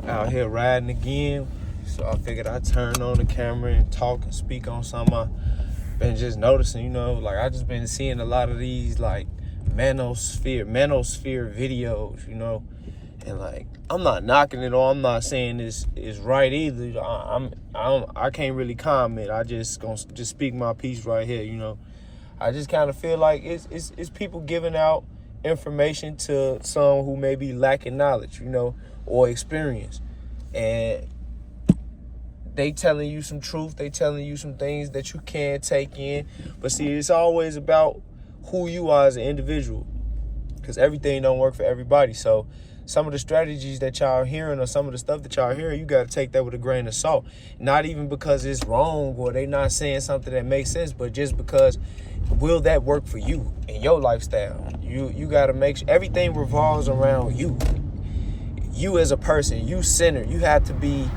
out here riding again. So I figured I'd turn on the camera and talk and speak on something I've been just noticing, like I just been seeing a lot of these like manosphere videos, and like I'm not knocking it or I'm not saying this is right either. I can't really comment. I just gonna just speak my piece right here, I just kind of feel like it's people giving out information to some who may be lacking knowledge, or experience. And they telling you some truth. They telling you some things that you can take in. But see, it's always about who you are as an individual, because everything don't work for everybody. So some of the strategies that y'all hearing or some of the stuff that y'all hearing, you got to take that with a grain of salt. Not even because it's wrong or they not saying something that makes sense, but just because will that work for you and your lifestyle? You got to make sure everything revolves around you. You as a person, you centered. You have to be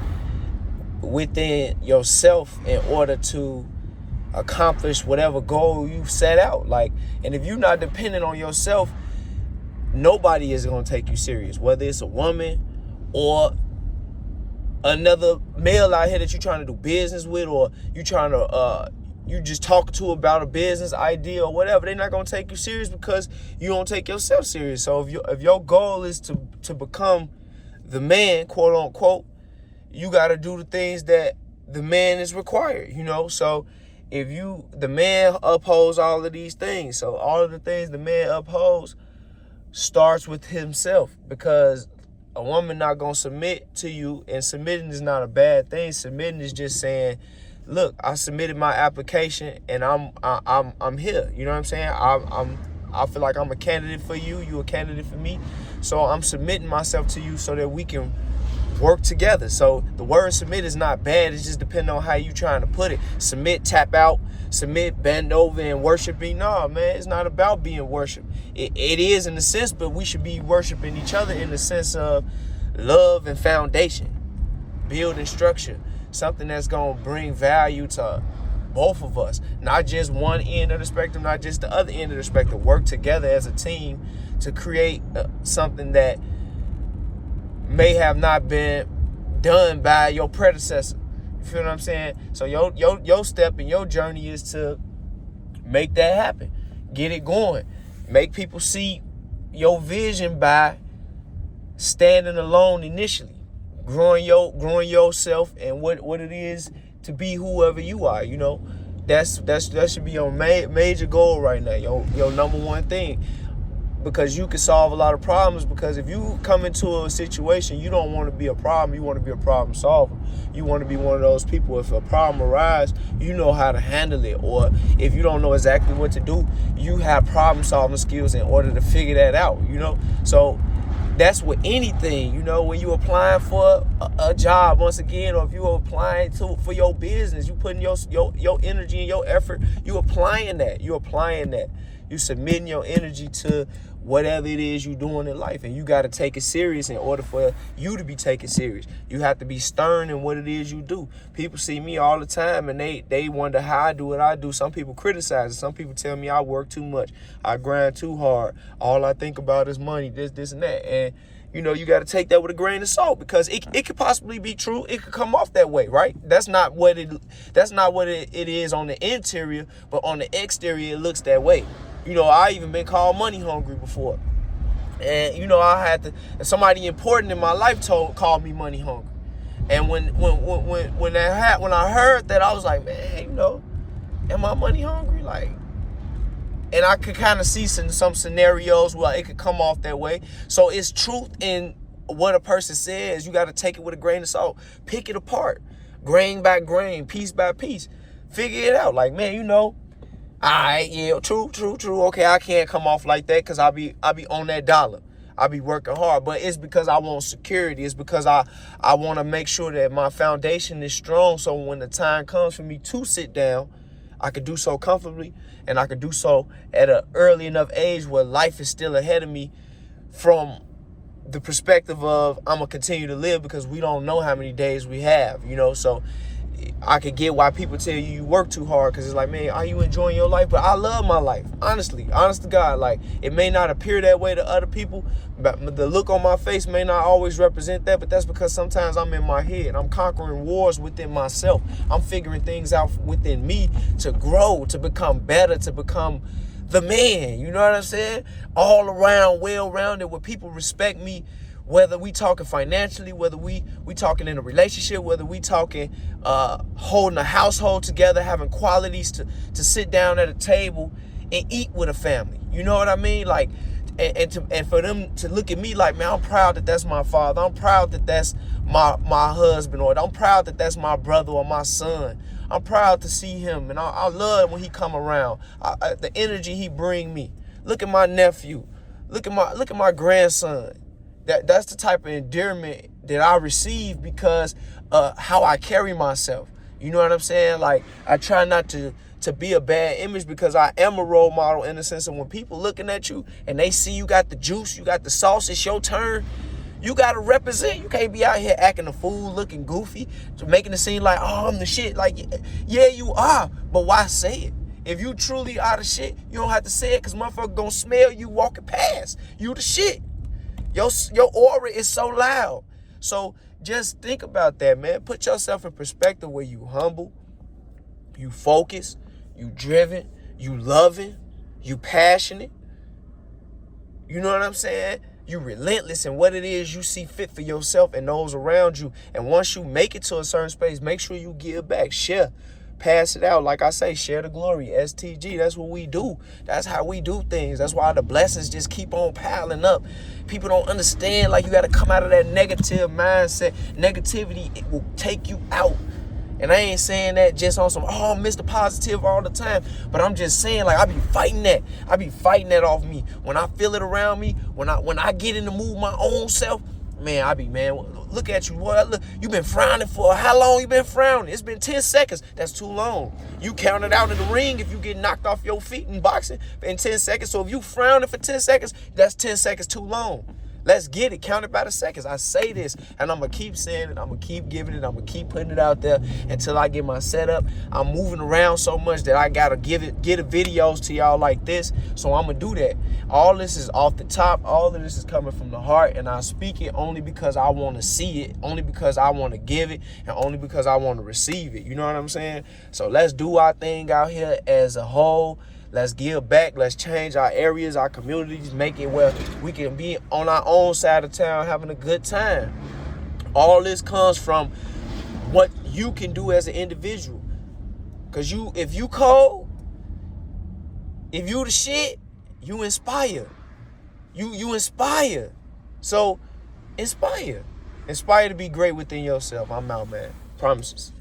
within yourself in order to accomplish whatever goal you set out. And if you're not dependent on yourself, nobody is going to take you serious, whether it's a woman or another male out here that you're trying to do business with, or you trying to you just talk to about a business idea or whatever. They're not going to take you serious because you don't take yourself serious. So if your goal is to become the man, quote unquote, you got to do the things that the man is required, So if the man upholds all of these things, so all of the things the man upholds starts with himself, because a woman not going to submit to you, and submitting is not a bad thing. Submitting is just saying, look, I submitted my application and I'm here. You know what I'm saying? I feel like I'm a candidate for you. You a candidate for me. So I'm submitting myself to you so that we can work together. So the word submit is not bad. It's just depending on how you trying to put it. Submit, tap out, submit, bend over and worship me. No, man, it's not about being worshiped. It is in a sense, but we should be worshiping each other in the sense of love and foundation, building structure, something that's going to bring value to both of us, not just one end of the spectrum, not just the other end of the spectrum. Work together as a team to create something that may have not been done by your predecessor. You feel what I'm saying? So your step in your journey is to make that happen. Get it going. Make people see your vision by standing alone initially. Growing yourself and what it is to be whoever you are, That should be your major goal right now, your number one thing. Because you can solve a lot of problems. Because if you come into a situation, you don't want to be a problem. You want to be a problem solver. You want to be one of those people, if a problem arises, you know how to handle it. Or if you don't know exactly what to do, you have problem solving skills in order to figure that out, So that's with anything, when you're applying for a job, once again, or if you're applying for your business, you putting your energy and your effort, you applying that. You submitting your energy to whatever it is you're doing in life. And you got to take it serious in order for you to be taken serious. You have to be stern in what it is you do. People see me all the time and they wonder how I do what I do. Some people criticize it. Some people tell me I work too much. I grind too hard. All I think about is money, this, and that. And, you got to take that with a grain of salt, because it could possibly be true. It could come off that way, right? That's not what it is on the interior, but on the exterior, it looks that way. I even been called money hungry before. And, I had to, somebody important in my life called me money hungry. And when I heard that, I was like, man, am I money hungry? And I could kind of see some scenarios where it could come off that way. So it's truth in what a person says. You got to take it with a grain of salt. Pick it apart, grain by grain, piece by piece. Figure it out. All right, yeah, true. Okay, I can't come off like that because I be on that dollar. I be working hard, but it's because I want security. It's because I want to make sure that my foundation is strong, so when the time comes for me to sit down, I could do so comfortably, and I could do so at an early enough age where life is still ahead of me, from the perspective of I'm going to continue to live, because we don't know how many days we have, So I could get why people tell you work too hard, because it's like, man, are you enjoying your life? But I love my life, honestly, honest to God. Like, it may not appear that way to other people, but the look on my face may not always represent that, but that's because sometimes I'm in my head. I'm conquering wars within myself. I'm figuring things out within me to grow, to become better, to become the man, you know what I'm saying? All around, well-rounded, where people respect me, whether we talking financially, whether we talking in a relationship, whether we talking holding a household together, having qualities to sit down at a table and eat with a family. You know what I mean? Like, and for them to look at me like, man, I'm proud that that's my father. I'm proud that that's my husband, or I'm proud that that's my brother or my son. I'm proud to see him, and I love when he come around. The energy he bring me. Look at my nephew. Look at my grandson. That's the type of endearment that I receive because how I carry myself. You know what I'm saying? Like, I try not to be a bad image, because I am a role model in the sense of when people looking at you and they see you got the juice, you got the sauce, it's your turn. You got to represent. You can't be out here acting a fool, looking goofy, making it seem like, oh, I'm the shit. Like, yeah, you are, but why say it? If you truly are the shit, you don't have to say it, because motherfucker gonna smell you walking past. You the shit. Your aura is so loud. So just think about that, man. Put yourself in perspective where you humble, you focus, you driven, you loving, you passionate. You know what I'm saying? You relentless in what it is you see fit for yourself and those around you. And once you make it to a certain space, make sure you give back, share, pass it out. Like I say, share the glory, STG. That's what we do. That's how we do things. That's why the blessings just keep on piling up. People don't understand, like, you got to come out of that negative mindset. Negativity, it will take you out. And I ain't saying that just on some, oh, Mr. Positive all the time. But I'm just saying, like, I be fighting that. I be fighting that off me. When I feel it around me, when I get in the mood my own self, man, I be, man, look at you. Boy, look, you been frowning for how long you been frowning? It's been 10 seconds. That's too long. You count it out in the ring if you get knocked off your feet in boxing in 10 seconds. So if you frowning for 10 seconds, that's 10 seconds too long. Let's get it. Count it by the seconds. I say this, and I'm going to keep saying it. I'm going to keep giving it. I'm going to keep putting it out there until I get my setup. I'm moving around so much that I got to get the videos to y'all like this. So I'm going to do that. All this is off the top. All of this is coming from the heart, and I speak it only because I want to see it, only because I want to give it, and only because I want to receive it. You know what I'm saying? So let's do our thing out here as a whole. Let's give back. Let's change our areas, our communities, make it where we can be on our own side of town having a good time. All this comes from what you can do as an individual. Because if you cold, if you the shit, you inspire. You inspire. So inspire. Inspire to be great within yourself. I'm out, man. Promises.